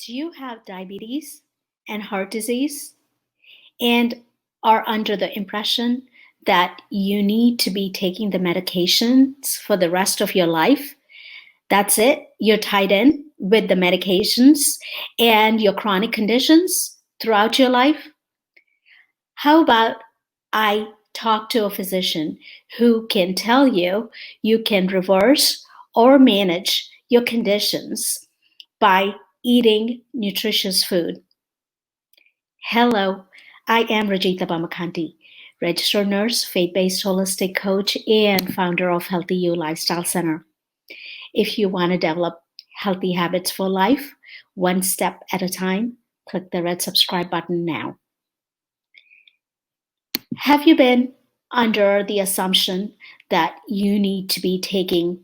Do you have diabetes and heart disease and are under the impression that you need to be taking the medications for the rest of your life? That's it. You're tied in with the medications and your chronic conditions throughout your life. How about I talk to a physician who can tell you you can reverse or manage your conditions by eating nutritious food? Hello, I am Rajitha Bommakanti, registered nurse, faith-based holistic coach, and founder of Healthy You Lifestyle Center. If you want to develop healthy habits for life, one step at a time, click the red subscribe button now. Have you been under the assumption that you need to be taking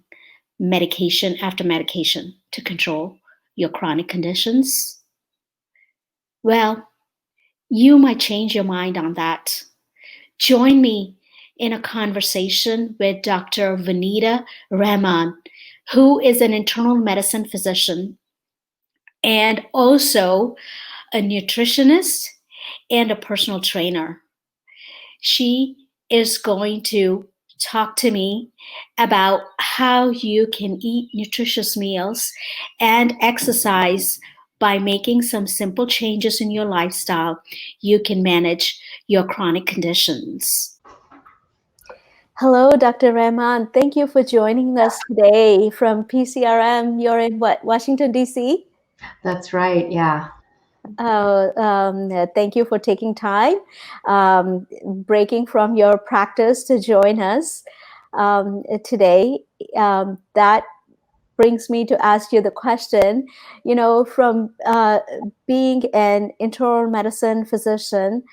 medication after medication to control your chronic conditions? Well, you might change your mind on that. Join me in a conversation with Dr. Vanita Rahman, who is an internal medicine physician and also a nutritionist and a personal trainer. She is going to talk to me about how you can eat nutritious meals and exercise by making some simple changes in your lifestyle. You can manage your chronic conditions. Hello, Dr. Rahman. Thank you for joining us today from PCRM. You're in what, Washington, D.C.? That's right, yeah. Thank you for taking time, breaking from your practice to join us today. That brings me to ask you the question, from being an internal medicine physician,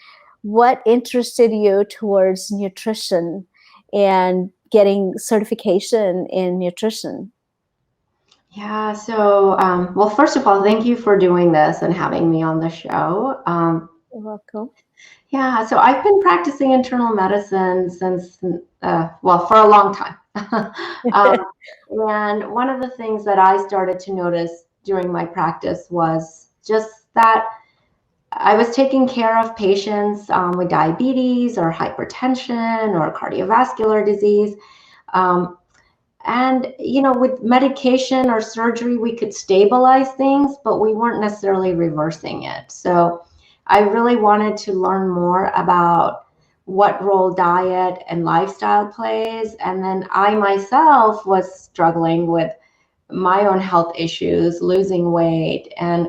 what interested you towards nutrition and getting certification in nutrition? Yeah, so, well, first of all, thank you for doing this and having me on the show. You're welcome. Yeah, so I've been practicing internal medicine since, well, for a long time. And one of the things that I started to notice during my practice was just that I was taking care of patients with diabetes or hypertension or cardiovascular disease. Um, And, with medication or surgery, we could stabilize things, but we weren't necessarily reversing it. So I really wanted to learn more about what role diet and lifestyle plays. And then I myself was struggling with my own health issues, losing weight, and,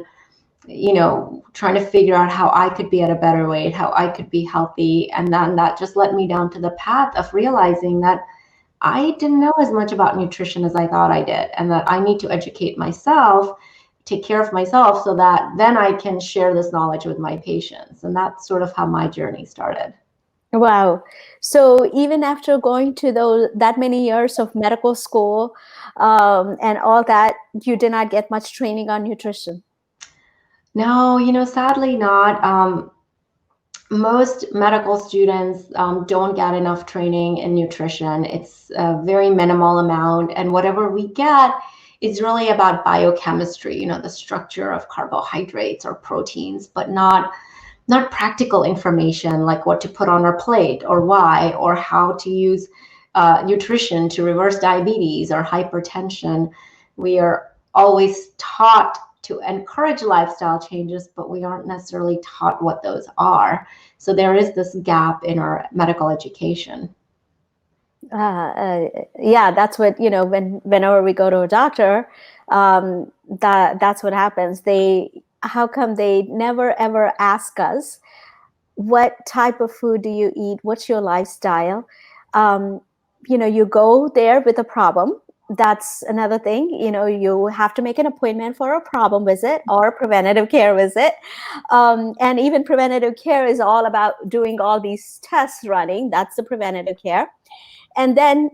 trying to figure out how I could be at a better weight, how I could be healthy. And then that just led me down to the path of realizing that I didn't know as much about nutrition as I thought I did, and that I need to educate myself, take care of myself, so that then I can share this knowledge with my patients. And that's sort of how my journey started. Wow. So even after going to that many years of medical school and all that, you did not get much training on nutrition? No, sadly not. Most medical students don't get enough training in nutrition. It's a very minimal amount, and whatever we get is really about biochemistry, the structure of carbohydrates or proteins, but not practical information like what to put on our plate or why, or how to use nutrition to reverse diabetes or hypertension. We are always taught to encourage lifestyle changes, but we aren't necessarily taught what those are. So there is this gap in our medical education. Yeah, that's what, whenever we go to a doctor, that's what happens. How come they never ever ask us, what type of food do you eat? What's your lifestyle? You go there with a problem. That's another thing. You have to make an appointment for a problem visit or a preventative care visit. And even preventative care is all about doing all these tests running. That's the preventative care. And then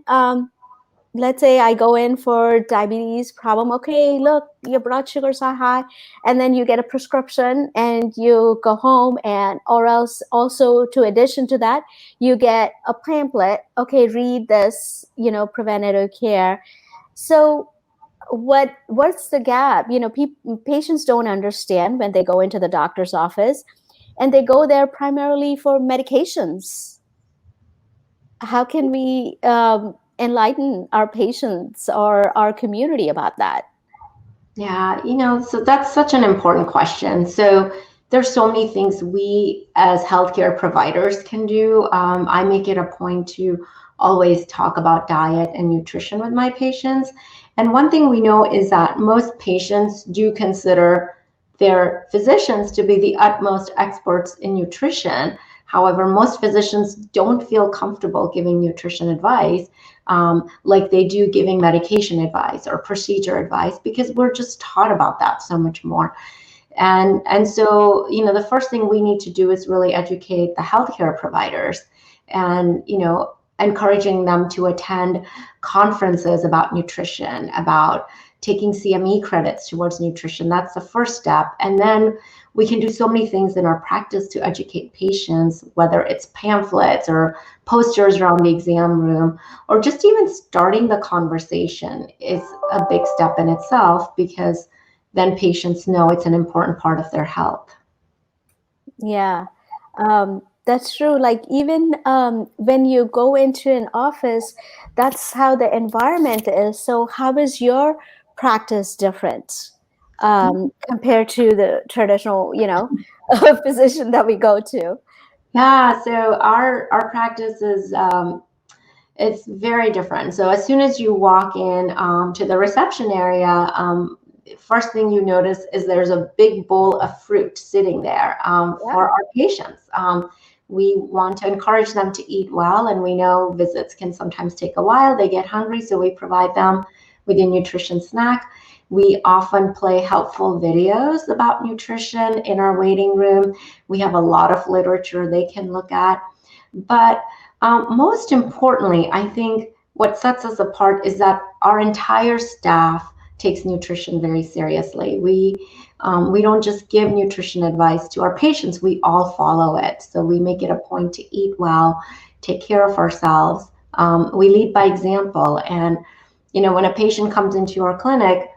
let's say I go in for diabetes problem. Okay, look, your blood sugars are high. And then you get a prescription and you go home, and or else also to addition to that, you get a pamphlet. Okay, read this, preventative care. So what's the gap? Patients don't understand when they go into the doctor's office, and they go there primarily for medications. How can we enlighten our patients or our community about that? Yeah, so that's such an important question. So there's so many things we as healthcare providers can do. I make it a point to always talk about diet and nutrition with my patients. And one thing we know is that most patients do consider their physicians to be the utmost experts in nutrition. However, most physicians don't feel comfortable giving nutrition advice like they do giving medication advice or procedure advice, because we're just taught about that so much more. And so, the first thing we need to do is really educate the healthcare providers, and, encouraging them to attend conferences about nutrition, about taking CME credits towards nutrition. That's the first step. And then we can do so many things in our practice to educate patients, whether it's pamphlets or posters around the exam room, or just even starting the conversation is a big step in itself, because then patients know it's an important part of their health. Yeah, that's true. Like even when you go into an office, that's how the environment is. So how is your practice different compared to the traditional, physician that we go to? Yeah, so our practice is it's very different. So as soon as you walk in to the reception area, first thing you notice is there's a big bowl of fruit sitting there Yeah. for our patients. We want to encourage them to eat well, and we know visits can sometimes take a while. They get hungry, so we provide them with a nutrition snack. We often play helpful videos about nutrition in our waiting room. We have a lot of literature they can look at. But most importantly, I think what sets us apart is that our entire staff takes nutrition very seriously. We don't just give nutrition advice to our patients, we all follow it. So we make it a point to eat well, take care of ourselves. We lead by example. And, when a patient comes into our clinic,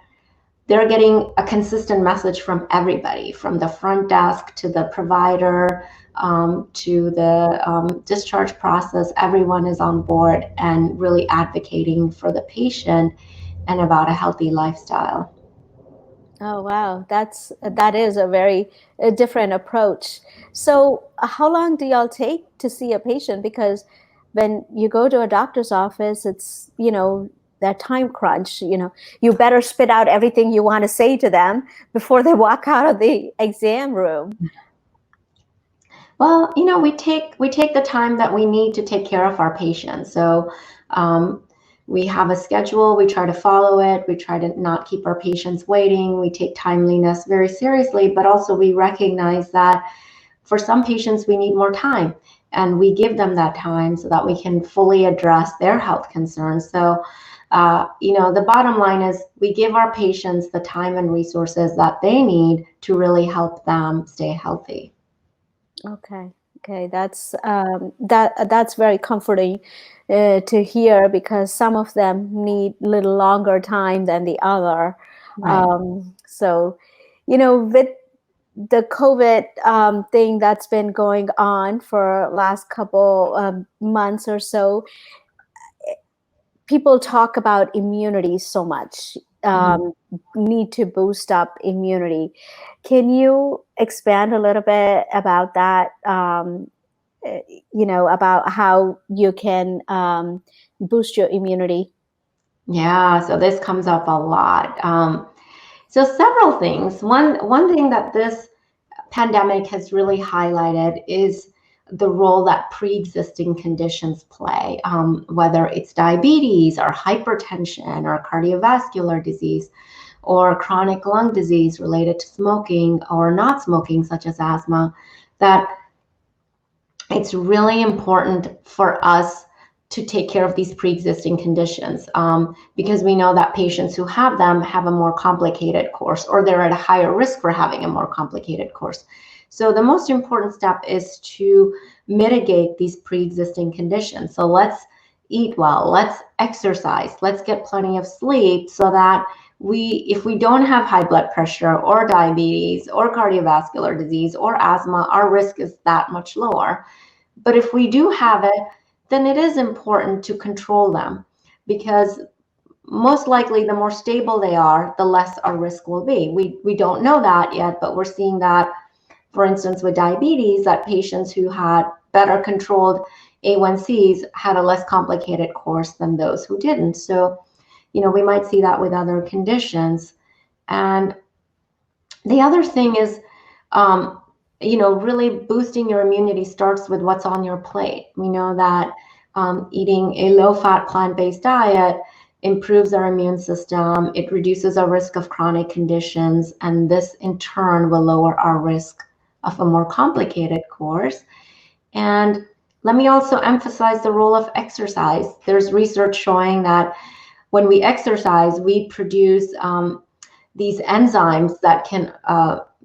they're getting a consistent message from everybody, from the front desk to the provider, to the discharge process. Everyone is on board and really advocating for the patient and about a healthy lifestyle. Oh, wow. That is a very different approach. So, how long do y'all take to see a patient? Because when you go to a doctor's office, it's, that time crunch, you better spit out everything you want to say to them before they walk out of the exam room. Well, we take the time that we need to take care of our patients. So we have a schedule. We try to follow it. We try to not keep our patients waiting. We take timeliness very seriously, but also we recognize that for some patients we need more time, and we give them that time so that we can fully address their health concerns. So the bottom line is we give our patients the time and resources that they need to really help them stay healthy. Okay. Okay, that's very comforting to hear, because some of them need a little longer time than the other. Right. So, with the COVID thing that's been going on for last couple months or so, people talk about immunity so much. Mhm. Need to boost up immunity. Can you expand a little bit about that? Uh, about how you can boost your immunity. Yeah, so this comes up a lot. So several things. One thing that this pandemic has really highlighted is the role that pre-existing conditions play, whether it's diabetes or hypertension or cardiovascular disease or chronic lung disease related to smoking or not smoking, such as asthma, that it's really important for us to take care of these pre-existing conditions, because we know that patients who have them have a more complicated course, or they're at a higher risk for having a more complicated course. So the most important step is to mitigate these pre-existing conditions. So let's eat well, let's exercise, let's get plenty of sleep so that if we don't have high blood pressure or diabetes or cardiovascular disease or asthma, our risk is that much lower. But if we do have it, then it is important to control them, because most likely the more stable they are, the less our risk will be. We don't know that yet, but we're seeing that, for instance, with diabetes, that patients who had better controlled A1Cs had a less complicated course than those who didn't. So, we might see that with other conditions. And the other thing is, really boosting your immunity starts with what's on your plate. We know that eating a low-fat plant-based diet improves our immune system. It reduces our risk of chronic conditions, and this in turn will lower our risk of a more complicated course. And let me also emphasize the role of exercise. There's research showing that when we exercise, we produce these enzymes that can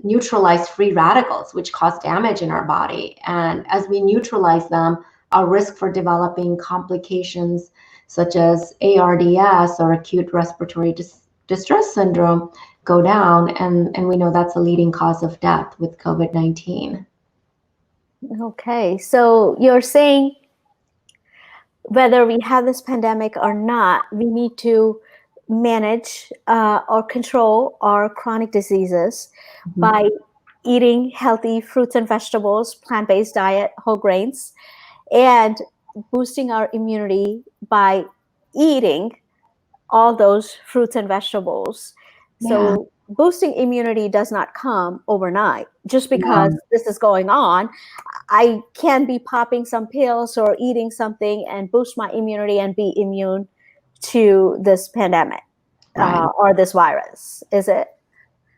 neutralize free radicals, which cause damage in our body. And as we neutralize them, our risk for developing complications such as ARDS or acute respiratory distress syndrome go down. And we know that's a leading cause of death with COVID-19. Okay, so you're saying whether we have this pandemic or not, we need to manage or control our chronic diseases by eating healthy fruits and vegetables, plant-based diet, whole grains, and boosting our immunity by eating all those fruits and vegetables. So boosting immunity does not come overnight. Just because this is going on, I can be popping some pills or eating something and boost my immunity and be immune to this pandemic or this virus. Is it?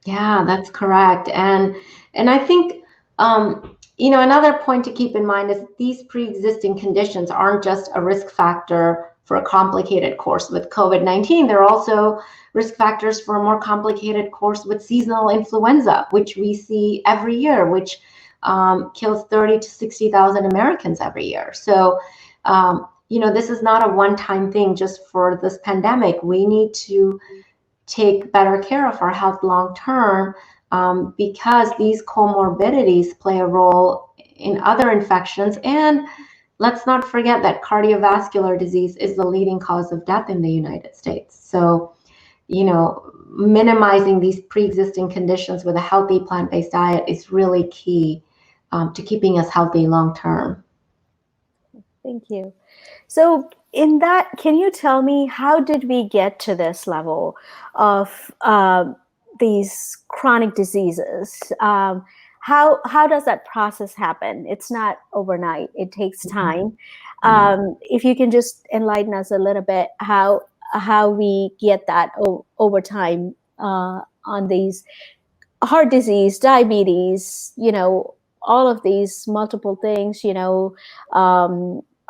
Yeah, that's correct. And I think another point to keep in mind is these pre-existing conditions aren't just a risk factor for a complicated course with COVID-19. They're also risk factors for a more complicated course with seasonal influenza, which we see every year, which kills 30 to 60,000 Americans every year. So, this is not a one-time thing just for this pandemic. We need to take better care of our health long-term because these comorbidities play a role in other infections. And let's not forget that cardiovascular disease is the leading cause of death in the United States. So, minimizing these pre-existing conditions with a healthy plant-based diet is really key to keeping us healthy long-term. Thank you. So in that, can you tell me, how did we get to this level of these chronic diseases? How does that process happen? It's not overnight. It takes time. If you can just enlighten us a little bit, how we get that over time on these heart disease, diabetes, all of these multiple things,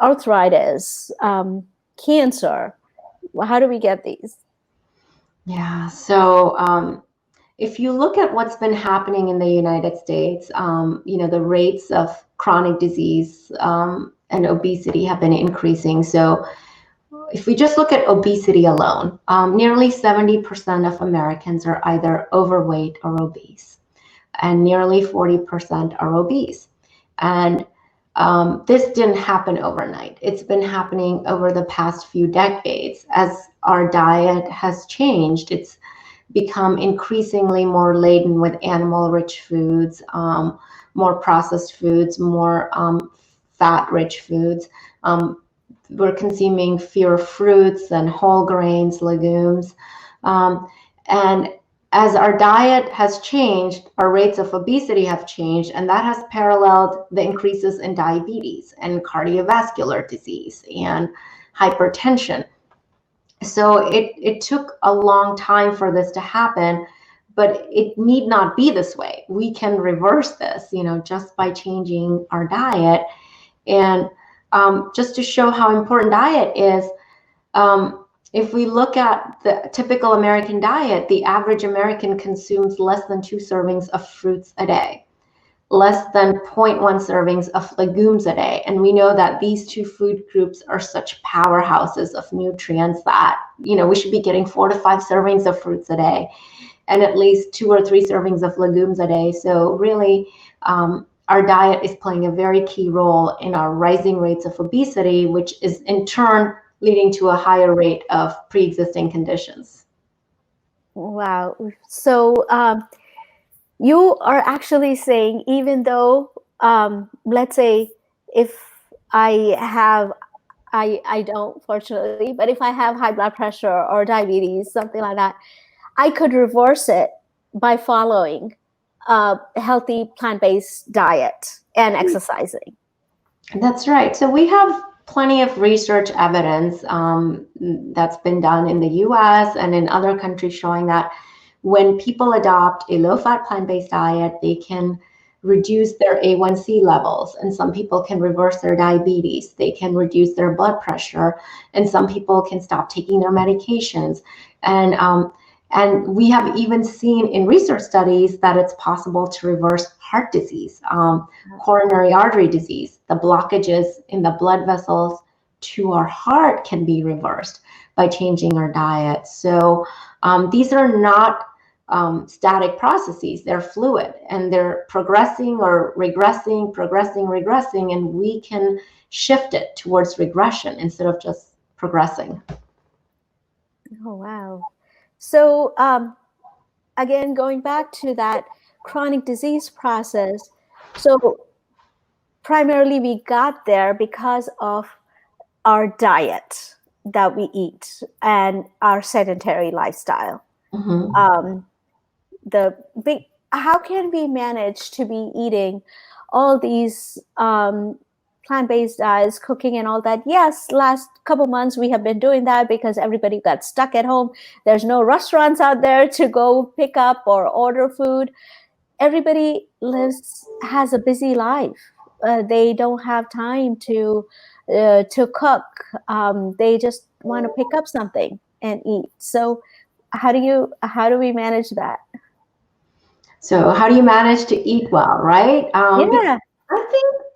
arthritis, cancer. How do we get these? Yeah, so if you look at what's been happening in the United States, the rates of chronic disease and obesity have been increasing. So if we just look at obesity alone, nearly 70% of Americans are either overweight or obese, and nearly 40% are obese. And this didn't happen overnight. It's been happening over the past few decades. As our diet has changed, it's become increasingly more laden with animal-rich foods, more processed foods, more fat-rich foods. We're consuming fewer fruits and whole grains, legumes. And as our diet has changed, our rates of obesity have changed, and that has paralleled the increases in diabetes and cardiovascular disease and hypertension. So it took a long time for this to happen, but it need not be this way. We can reverse this, just by changing our diet. And just to show how important diet is, if we look at the typical American diet, the average American consumes less than 2 servings of fruits a day. less than 0.1 servings of legumes a day. And we know that these two food groups are such powerhouses of nutrients that, we should be getting 4 to 5 servings of fruits a day and at least 2 or 3 servings of legumes a day. So really, our diet is playing a very key role in our rising rates of obesity, which is in turn leading to a higher rate of pre-existing conditions. Wow. So you are actually saying, even though, let's say, if I don't, fortunately, but if I have high blood pressure or diabetes, something like that, I could reverse it by following a healthy plant-based diet and exercising. That's right. So we have plenty of research evidence that's been done in the US and in other countries showing that when people adopt a low-fat plant-based diet, they can reduce their A1C levels, and some people can reverse their diabetes. They can reduce their blood pressure, and some people can stop taking their medications. And we have even seen in research studies that it's possible to reverse heart disease, coronary artery disease. The blockages in the blood vessels to our heart can be reversed by changing our diet. So these are not static processes. They're fluid and they're progressing or regressing, progressing, regressing, and we can shift it towards regression instead of just progressing. Oh, wow. So again, going back to that chronic disease process, so primarily we got there because of our diet that we eat and our sedentary lifestyle. Mm-hmm. How can we manage to be eating all these plant-based diets, cooking and all that? Yes, last couple months we have been doing that because everybody got stuck at home. There's no restaurants out there to go pick up or order food. Everybody has a busy life. They don't have time to cook. They just want to pick up something and eat. So how do we manage that? So how do you manage to eat well, right? Yeah.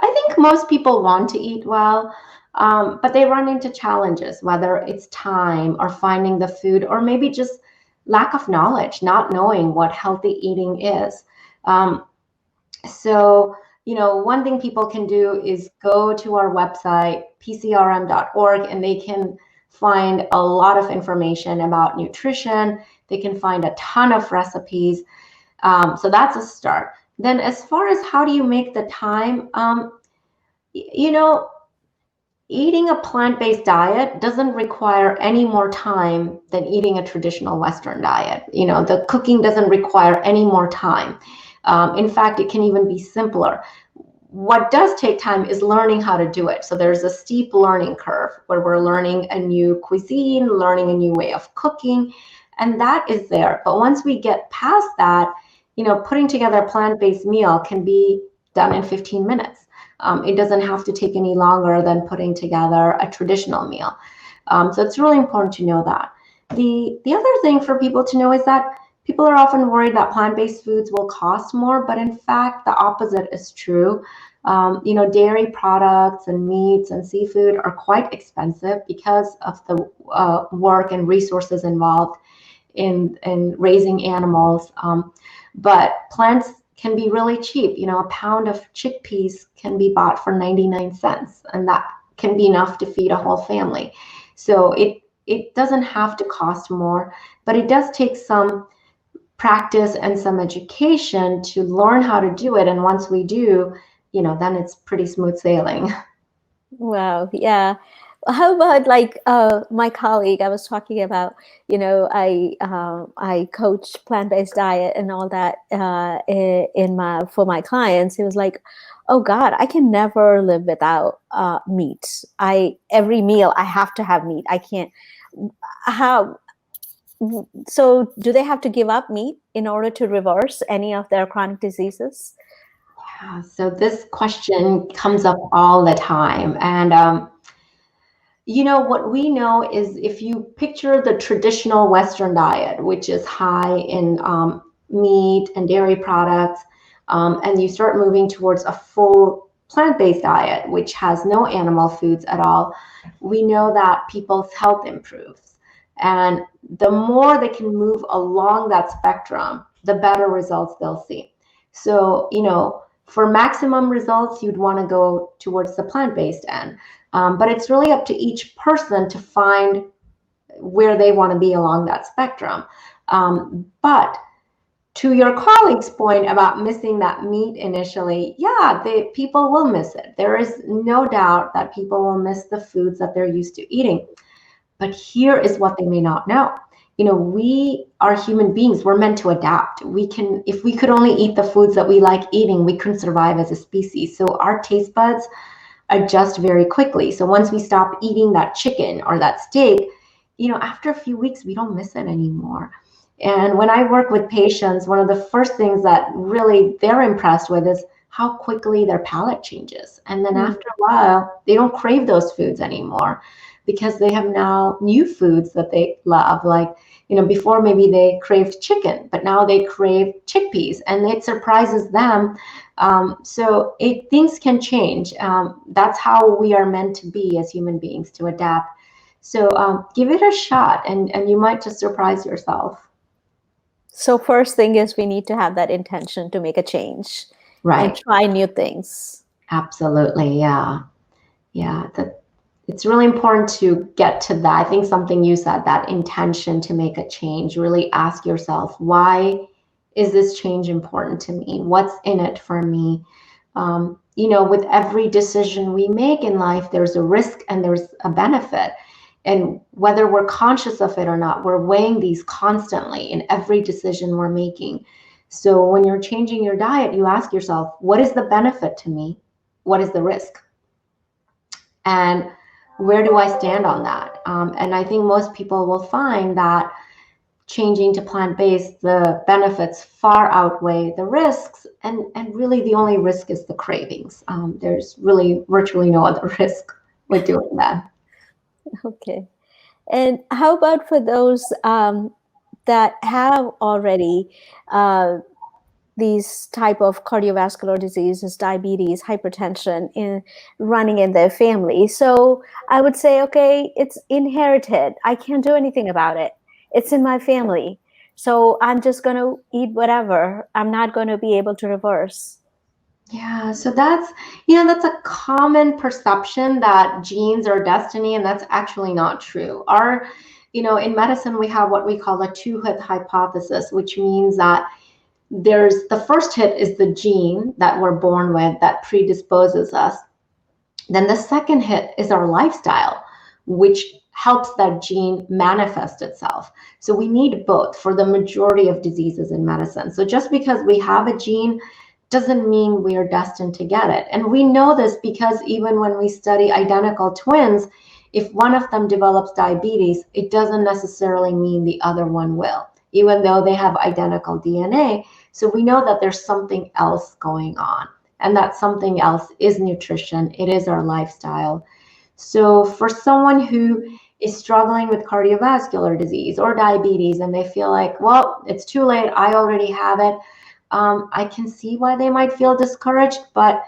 I think most people want to eat well, but they run into challenges, whether it's time or finding the food, or maybe just lack of knowledge, not knowing what healthy eating is. So, one thing people can do is go to our website, pcrm.org, and they can find a lot of information about nutrition. They can find a ton of recipes. So that's a start. Then as far as how do you make the time, eating a plant-based diet doesn't require any more time than eating a traditional Western diet. The cooking doesn't require any more time. In fact, it can even be simpler. What does take time is learning how to do it. So there's a steep learning curve where we're learning a new cuisine, learning a new way of cooking, and that is there. But once we get past that, putting together a plant-based meal can be done in 15 minutes. It doesn't have to take any longer than putting together a traditional meal. So it's really important to know that. The other thing for people to know is that people are often worried that plant-based foods will cost more, but in fact, the opposite is true. Dairy products and meats and seafood are quite expensive because of the work and resources involved in raising animals. But plants can be really cheap. A pound of chickpeas can be bought for 99 cents, and that can be enough to feed a whole family. So it doesn't have to cost more, but it does take some practice and some education to learn how to do it. And once we do, then it's pretty smooth sailing. Wow. Yeah. How about my colleague? I was talking about, I coach plant-based diet and all that for my clients. He was like, "Oh God, I can never live without meat. Every meal I have to have meat. I can't." How? So do they have to give up meat in order to reverse any of their chronic diseases? Yeah, so this question comes up all the time. And what we know is if you picture the traditional Western diet, which is high in meat and dairy products, and you start moving towards a full plant-based diet, which has no animal foods at all, we know that people's health improves. And the more they can move along that spectrum, the better results they'll see. So, for maximum results, you'd want to go towards the plant-based end. But it's really up to each person to find where they want to be along that spectrum. But to your colleague's point about missing that meat initially, yeah, people will miss it. There is no doubt that people will miss the foods that they're used to eating. But here is what they may not know. We are human beings. We're meant to adapt. If we could only eat the foods that we like eating, we couldn't survive as a species. So our taste buds adjust very quickly. So once we stop eating that chicken or that steak, after a few weeks, we don't miss it anymore. And when I work with patients, one of the first things that really they're impressed with is how quickly their palate changes. And then after a while, they don't crave those foods anymore because they have now new foods that they love. Like, before maybe they craved chicken, but now they crave chickpeas, and it surprises them. So things can change. That's how we are meant to be as human beings, to adapt. So give it a shot, and you might just surprise yourself. So first thing is we need to have that intention to make a change, right? And try new things. Absolutely, yeah. It's really important to get to that. I think something you said, that intention to make a change. Really ask yourself, why is this change important to me? What's in it for me? With every decision we make in life, there's a risk and there's a benefit. And whether we're conscious of it or not, we're weighing these constantly in every decision we're making. So when you're changing your diet, you ask yourself, what is the benefit to me? What is the risk? And where do I stand on that? And I think most people will find that changing to plant-based, the benefits far outweigh the risks. And really the only risk is the cravings. There's really virtually no other risk with doing that. Okay. And how about for those that have already these type of cardiovascular diseases, diabetes, hypertension running in their family? So I would say, okay, it's inherited. I can't do anything about it. It's in my family. So I'm just going to eat whatever. I'm not going to be able to reverse. Yeah, so that's a common perception that genes are destiny, and that's actually not true. In medicine, we have what we call a two-hit hypothesis, which means that the first hit is the gene that we're born with that predisposes us. Then the second hit is our lifestyle, which helps that gene manifest itself. So we need both for the majority of diseases in medicine. So just because we have a gene doesn't mean we are destined to get it. And we know this because even when we study identical twins, if one of them develops diabetes, it doesn't necessarily mean the other one will, even though they have identical DNA. So we know that there's something else going on, and that something else is nutrition. It is our lifestyle. So for someone who is struggling with cardiovascular disease or diabetes, and they feel like, well, it's too late, I already have it, I can see why they might feel discouraged, but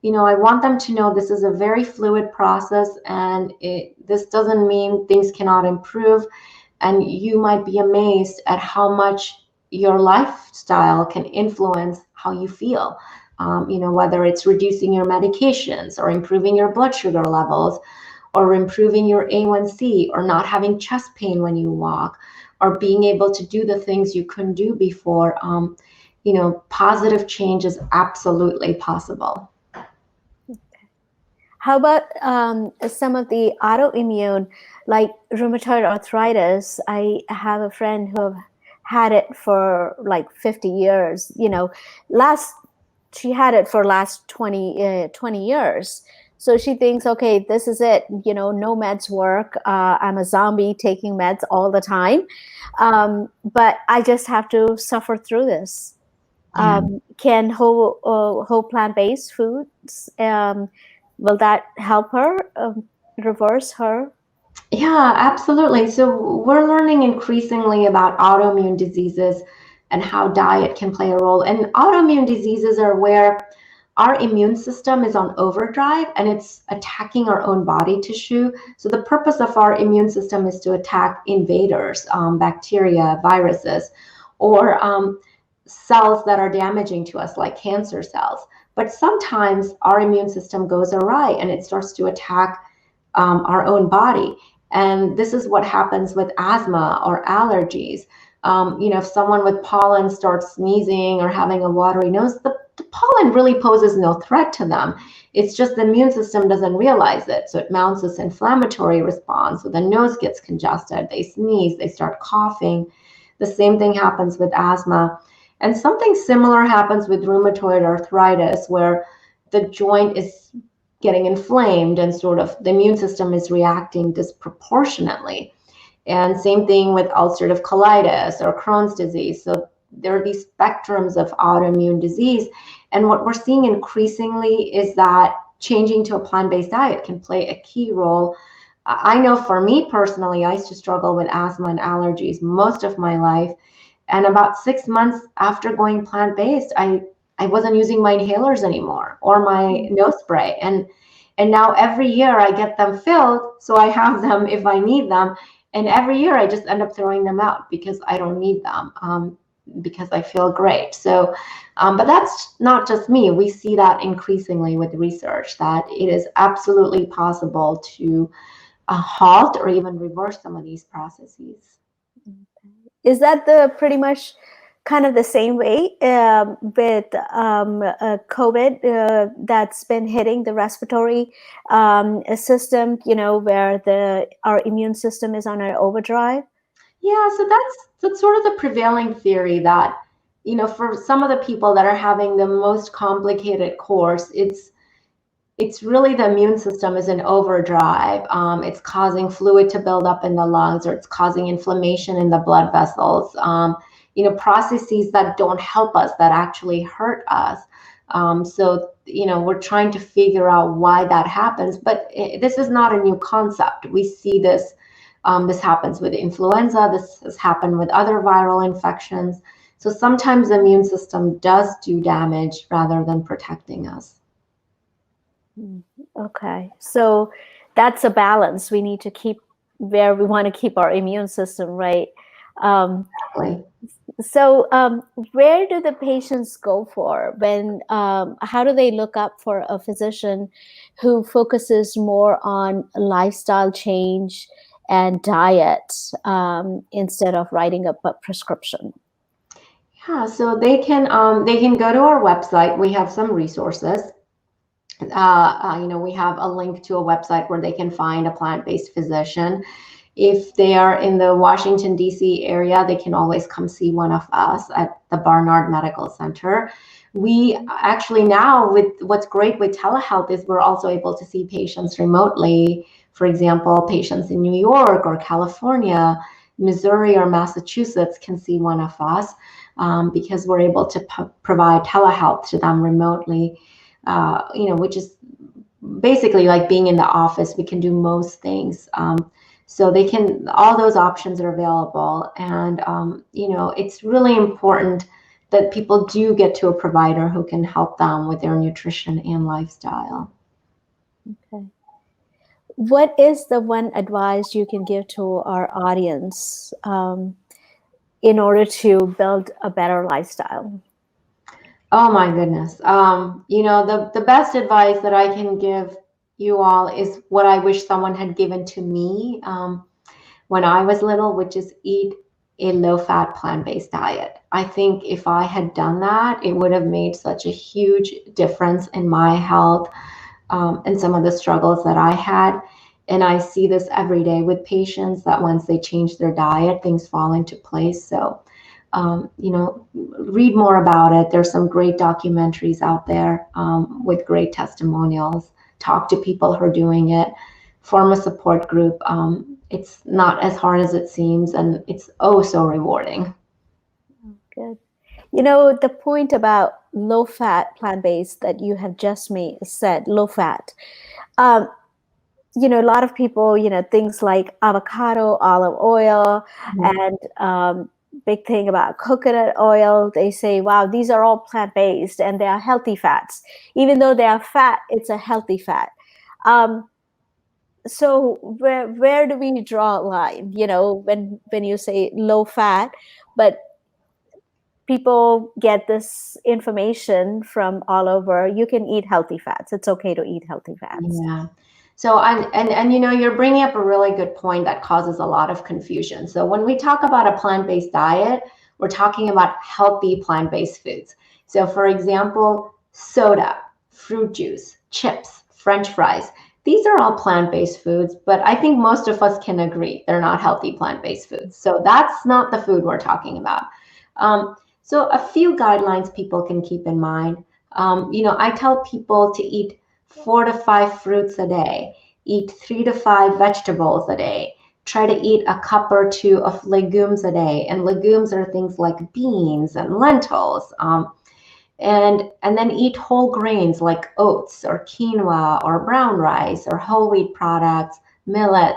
I want them to know this is a very fluid process, and this doesn't mean things cannot improve. And you might be amazed at how much your lifestyle can influence how you feel. Whether it's reducing your medications or improving your blood sugar levels, or improving your A1C, or not having chest pain when you walk, or being able to do the things you couldn't do before. Positive change is absolutely possible. How about some of the autoimmune, like rheumatoid arthritis? I have a friend who had it for like 50 years. She had it for last 20 years. So she thinks, okay, this is it. No meds work. I'm a zombie taking meds all the time. But I just have to suffer through this. Yeah. Can whole plant-based foods, will that help her reverse her? Yeah, absolutely. So we're learning increasingly about autoimmune diseases and how diet can play a role. And autoimmune diseases are where our immune system is on overdrive and it's attacking our own body tissue. So the purpose of our immune system is to attack invaders, bacteria, viruses, or cells that are damaging to us, like cancer cells. But sometimes our immune system goes awry and it starts to attack our own body. And this is what happens with asthma or allergies. If someone with pollen starts sneezing or having a watery nose, the pollen really poses no threat to them. It's just the immune system doesn't realize it. So it mounts this inflammatory response. So the nose gets congested, they sneeze, they start coughing. The same thing happens with asthma. And something similar happens with rheumatoid arthritis, where the joint is getting inflamed and sort of the immune system is reacting disproportionately. And same thing with ulcerative colitis or Crohn's disease. So there are these spectrums of autoimmune disease. And what we're seeing increasingly is that changing to a plant-based diet can play a key role. I know for me personally, I used to struggle with asthma and allergies most of my life. And about 6 months after going plant-based, I wasn't using my inhalers anymore or my nose spray. And now every year I get them filled, so I have them if I need them. And every year I just end up throwing them out because I don't need them, because I feel great. So, but that's not just me. We see that increasingly with research, that it is absolutely possible to halt or even reverse some of these processes. Is that the pretty much kind of the same way with COVID that's been hitting the respiratory system, where our immune system is on an overdrive? Yeah, so that's sort of the prevailing theory that, for some of the people that are having the most complicated course, it's really the immune system is in overdrive. It's causing fluid to build up in the lungs, or it's causing inflammation in the blood vessels. Processes that don't help us, that actually hurt us. So we're trying to figure out why that happens. But this is not a new concept. We see this. This happens with influenza. This has happened with other viral infections. So sometimes the immune system does do damage rather than protecting us. Okay, so that's a balance we need to keep, where we want to keep our immune system, right? Exactly. So where do the patients go for when, how do they look up for a physician who focuses more on lifestyle change and diet instead of writing up a prescription? Yeah, so they can go to our website. We have some resources. We have a link to a website where they can find a plant-based physician. If they are in the Washington, D.C. area, they can always come see one of us at the Barnard Medical Center. We actually now, with what's great with telehealth, is we're also able to see patients remotely. For example, patients in New York or California, Missouri or Massachusetts can see one of us because we're able to provide telehealth to them remotely. Which is basically like being in the office. We can do most things. So all those options are available. And, it's really important that people do get to a provider who can help them with their nutrition and lifestyle. Okay. What is the one advice you can give to our audience in order to build a better lifestyle? Oh my goodness. The best advice that I can give you all is what I wish someone had given to me when I was little, which is eat a low-fat plant-based diet. I think if I had done that, it would have made such a huge difference in my health and some of the struggles that I had. And I see this every day with patients, that once they change their diet, things fall into place. So read more about it. There's some great documentaries out there with great testimonials. Talk to people who are doing it. Form a support group. It's not as hard as it seems, and it's oh so rewarding. Good. The point about low-fat plant-based that you have just said, low-fat. A lot of people, things like avocado, olive oil, and big thing about coconut oil. They say, wow, these are all plant-based and they are healthy fats. Even though they are fat, it's a healthy fat. So where do we draw a line? When you say low fat, but people get this information from all over. You can eat healthy fats. It's okay to eat healthy fats. Yeah. So and you're bringing up a really good point that causes a lot of confusion. So when we talk about a plant-based diet, we're talking about healthy plant-based foods. So for example, soda, fruit juice, chips, French fries. These are all plant-based foods, but I think most of us can agree they're not healthy plant-based foods. So that's not the food we're talking about. So a few guidelines people can keep in mind. I tell people to eat 4 to 5 fruits a day, eat 3 to 5 vegetables a day, try to eat a cup or 2 of legumes a day. And legumes are things like beans and lentils. And then eat whole grains like oats or quinoa or brown rice or whole wheat products, millet.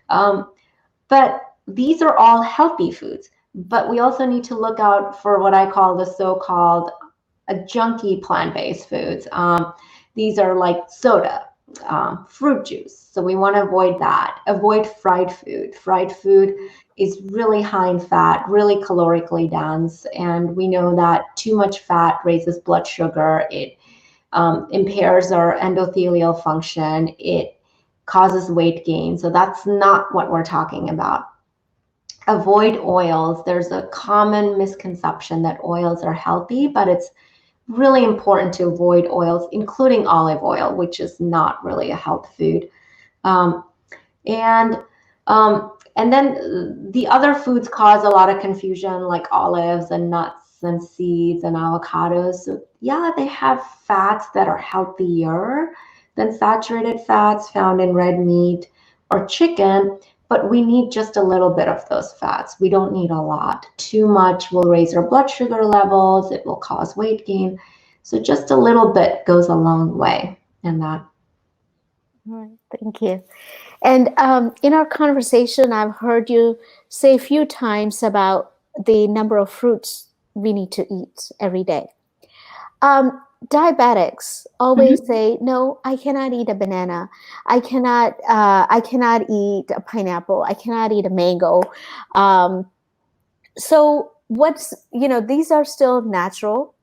But these are all healthy foods. But we also need to look out for what I call the so-called junky plant-based foods. These are like soda, fruit juice. So we want to avoid that. Avoid fried food. Fried food is really high in fat, really calorically dense. And we know that too much fat raises blood sugar. It impairs our endothelial function. It causes weight gain. So that's not what we're talking about. Avoid oils. There's a common misconception that oils are healthy, but it's really important to avoid oils, including olive oil, which is not really a health food. And then the other foods cause a lot of confusion, like olives and nuts and seeds and avocados. So yeah, they have fats that are healthier than saturated fats found in red meat or chicken, but we need just a little bit of those fats. We don't need a lot. Too much will raise our blood sugar levels. It will cause weight gain. So just a little bit goes a long way in that. All right, thank you. And in our conversation, I've heard you say a few times about the number of fruits we need to eat every day. Diabetics always say, no, I cannot eat a banana. I cannot eat a pineapple. I cannot eat a mango. So these are still natural,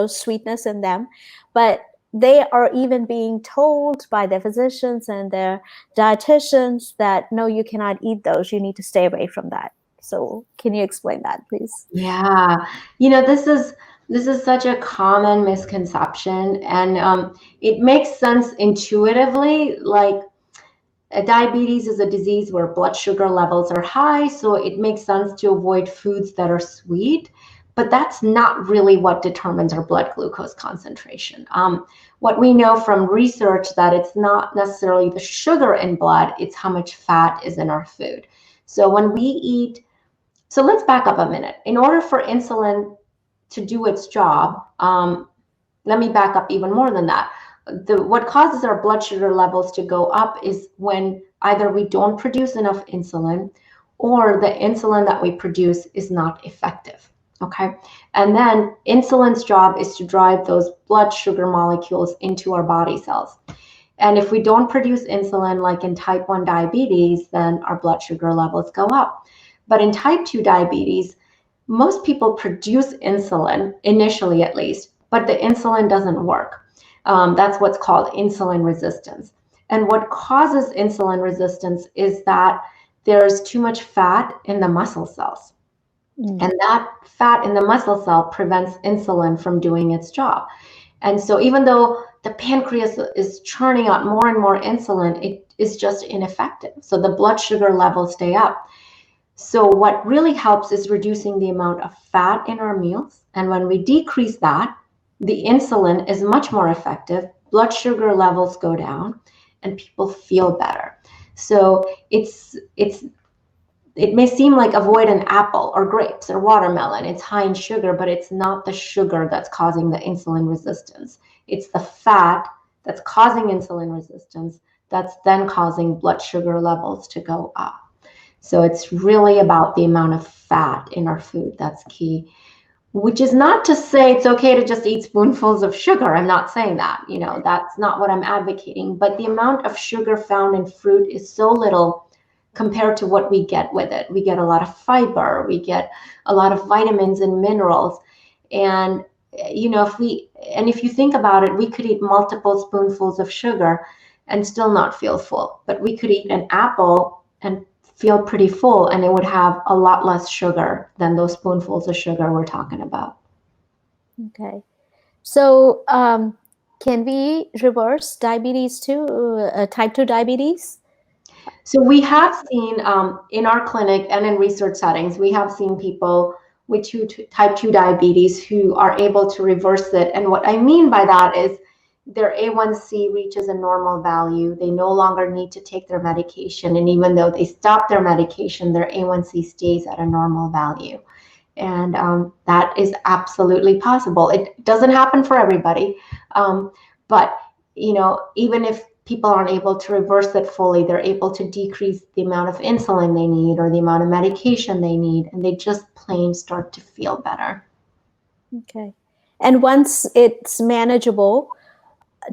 sweetness in them, but they are even being told by their physicians and their dietitians that, no, you cannot eat those. You need to stay away from that. So can you explain that, please? Yeah, this is such a common misconception, and it makes sense intuitively. Like diabetes is a disease where blood sugar levels are high, so it makes sense to avoid foods that are sweet. But that's not really what determines our blood glucose concentration. What we know from research that it's not necessarily the sugar in blood, it's how much fat is in our food. So when we eat, so let's back up a minute. In order for insulin to do its job, let me back up even more than that. What causes our blood sugar levels to go up is when either we don't produce enough insulin or the insulin that we produce is not effective. Okay. And then insulin's job is to drive those blood sugar molecules into our body cells. And if we don't produce insulin, like in type 1 diabetes, then our blood sugar levels go up. But in type 2 diabetes, most people produce insulin, initially at least, but the insulin doesn't work. That's what's called insulin resistance. And what causes insulin resistance is that there's too much fat in the muscle cells. And that fat in the muscle cell prevents insulin from doing its job. And so even though the pancreas is churning out more and more insulin, it is just ineffective. So the blood sugar levels stay up. So what really helps is reducing the amount of fat in our meals. And when we decrease that, the insulin is much more effective. Blood sugar levels go down and people feel better. So it may seem like avoid an apple or grapes or watermelon. It's high in sugar, but it's not the sugar that's causing the insulin resistance. It's the fat that's causing insulin resistance that's then causing blood sugar levels to go up. So it's really about the amount of fat in our food that's key, which is not to say it's okay to just eat spoonfuls of sugar. I'm not saying that, that's not what I'm advocating, but the amount of sugar found in fruit is so little compared to what we get with it. We get a lot of fiber, we get a lot of vitamins and minerals. And if you think about it, we could eat multiple spoonfuls of sugar and still not feel full, but we could eat an apple and feel pretty full, and it would have a lot less sugar than those spoonfuls of sugar we're talking about. Okay. So can we reverse diabetes too, type 2 diabetes? So we have seen in our clinic and in research settings, we have seen people with type 2 diabetes who are able to reverse it. And what I mean by that is their A1C reaches a normal value. They no longer need to take their medication. And even though they stop their medication, their A1C stays at a normal value. And that is absolutely possible. It doesn't happen for everybody. But, even if people aren't able to reverse it fully, they're able to decrease the amount of insulin they need or the amount of medication they need, and they just plain start to feel better. Okay. And once it's manageable,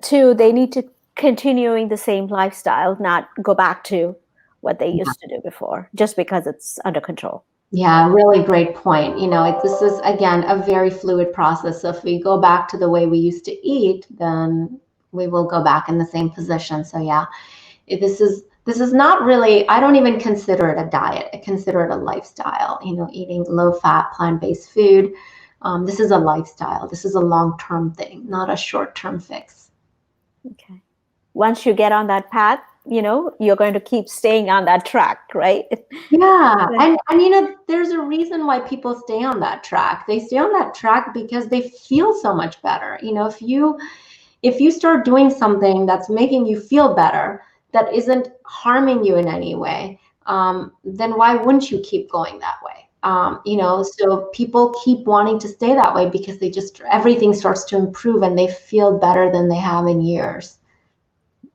too, they need to continuing the same lifestyle, not go back to what they used to do before, just because it's under control. Yeah, really great point. This is, again, a very fluid process. So if we go back to the way we used to eat, then we will go back in the same position. So yeah, this is not really, I don't even consider it a diet. I consider it a lifestyle, eating low-fat, plant-based food. This is a lifestyle. This is a long-term thing, not a short-term fix. Okay. Once you get on that path, you're going to keep staying on that track, right? Yeah. And there's a reason why people stay on that track. They stay on that track because they feel so much better. If you start doing something that's making you feel better, that isn't harming you in any way, then why wouldn't you keep going that way? So people keep wanting to stay that way because everything starts to improve and they feel better than they have in years.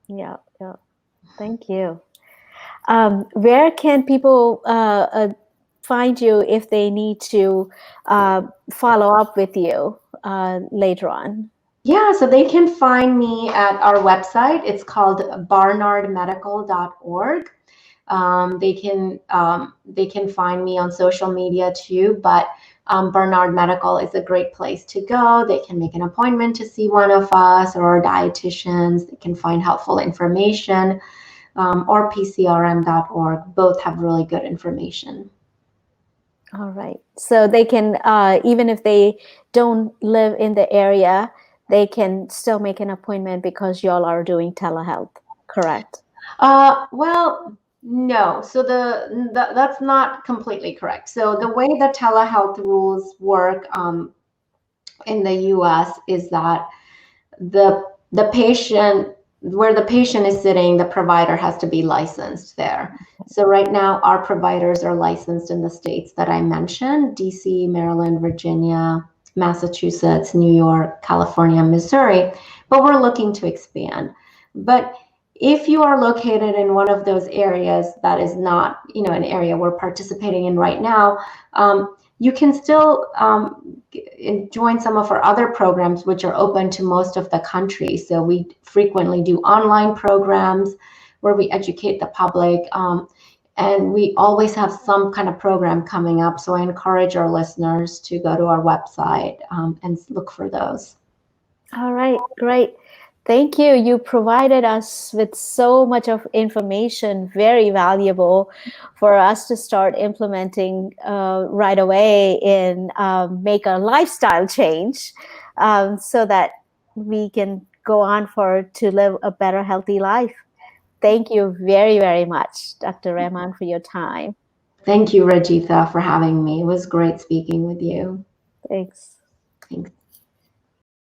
Yeah. Thank you. Where can people find you if they need to follow up with you later on? Yeah, so they can find me at our website. It's called barnardmedical.org. They can find me on social media too, but Barnard Medical is a great place to go. They can make an appointment to see one of us or our dietitians. They can find helpful information, or pcrm.org. Both have really good information. All right. So they can, even if they don't live in the area, they can still make an appointment because y'all are doing telehealth, correct? Well, no. So that's not completely correct. So the way the telehealth rules work in the U.S. is that the patient, where the patient is sitting, the provider has to be licensed there. So right now, our providers are licensed in the states that I mentioned: DC, Maryland, Virginia, Massachusetts, New York, California, Missouri, but we're looking to expand. But if you are located in one of those areas that is not, an area we're participating in right now, you can still join some of our other programs, which are open to most of the country. So we frequently do online programs where we educate the public, and we always have some kind of program coming up. So I encourage our listeners to go to our website and look for those. All right, great. Thank you. You provided us with so much of information, very valuable for us to start implementing right away and make a lifestyle change so that we can go on to live a better, healthy life. Thank you very, very much, Dr. Rahman, for your time. Thank you, Rajitha, for having me. It was great speaking with you. Thanks. Thanks.